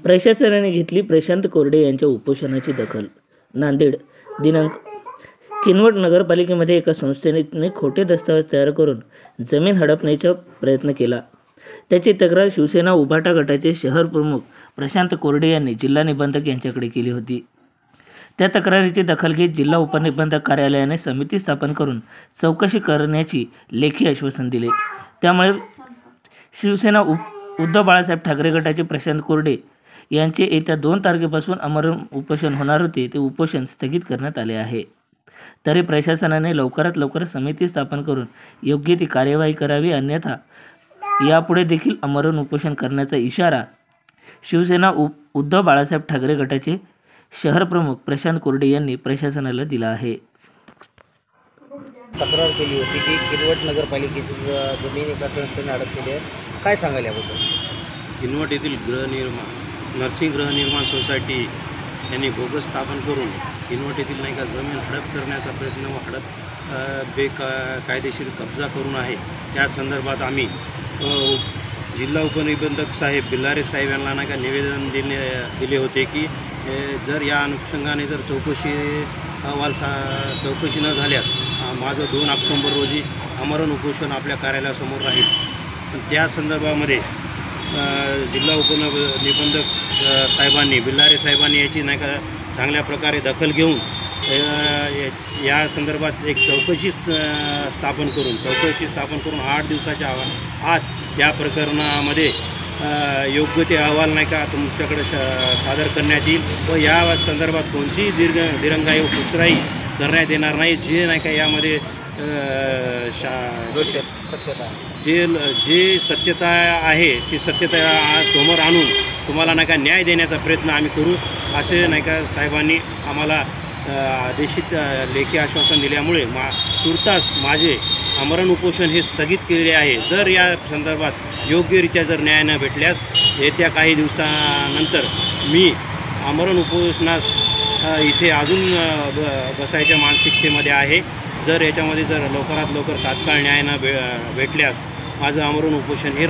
प्रशासनाने घेतली प्रशांत कोरडे यांच्या उपोषणाची दखल। नांदेड दिनांक किनवट नगरपालिकेमध्ये एका संस्थेने खोटे दस्तावेज तयार करून जमीन हडपण्याचा प्रयत्न केला। त्याची तक्रार शिवसेना उभाटा गटाचे शहर प्रमुख प्रशांत कोरडे यांनी जिल्हा निबंधक यांच्याकडे केली होती। त्या तक्रारीची दखल घेत जिल्हा उपनिबंधक कार्यालयाने समिती स्थापन करून चौकशी करण्याची लेखी आश्वासन दिले। त्यामुळे शिवसेना उद्धव बाळासाहेब ठाकरे गटाचे प्रशांत कोरडे यांचे येत्या 2 तारखेपासून आमरण उपोषण होणार होते ते उपोषण स्थगित करण्यात आले आहे। तरी प्रशासनाने लवकरात लवकर समिती स्थापन करून योग्य ती कार्यवाही करावी, अन्यथा यापुढे देखील आमरण उपोषण करण्याचा इशारा शिवसेना उद्धव बाळासाहेब ठाकरे गटाचे शहर प्रमुख प्रशांत कोरडे यांनी प्रशासनाला दिला आहे। तक्रार केली होती की किनवट नगरपालिकेची जमीन एका संस्थेने हडपलेली आहे, काय सांगाल याबद्दल? किनवट येथील नर्सिंग गृहनिर्माण सोसायटी यांनी बोगस स्थापन करून किनवट येथील नाही का जमीन हडप करण्याचा प्रयत्न व कायदेशीर कब्जा करून आहे। त्या संदर्भात आम्ही जिल्हा उपनिबंधक साहेब बिल्लारे साहेब यांना नाही का निवेदन दिले होते की जर या अनुषंगाने जर चौकशी न झाल्यास माझं 2 ऑक्टोबर रोजी आमरण उपोषण आपल्या कार्यालयासमोर राहील। त्या संदर्भामध्ये जिल्हा उपनिबंधक साहेबांनी बिल्लारे साहेबांनी याची नाही का चांगल्या प्रकारे दखल घेऊन या संदर्भात एक चौकशी स्थापन करून 8 दिवसाच्या आत या प्रकरणामध्ये योग्य ते अहवाल नाही का तुमच्याकडे सादर करण्यात येईल व या संदर्भात कोणतीही दिरंगाई व कुचराई करण्यात येणार नाही। जे नाही का यामध्ये जे सत्यता आहे ती सत्यता समोर आणून तुम्हाला नाही का न्याय देण्याचा प्रयत्न आम्ही करू, असे नाही का साहेबांनी आम्हाला आदेशित लेखी आश्वासन दिल्यामुळे तुर्तास माझे आमरण उपोषण हे स्थगित केलेले आहे। जर या संदर्भात योग्यरित्या जर न्याय न भेटल्यास येत्या काही दिवसानंतर मी आमरण उपोषणास इथे अजून बसायच्या मानसिकतेमध्ये आहे। जर याच्यामध्ये जर लवकरात लवकर तात्काळ न्याय न भेटल्यास माझं आमरण उपोषण हे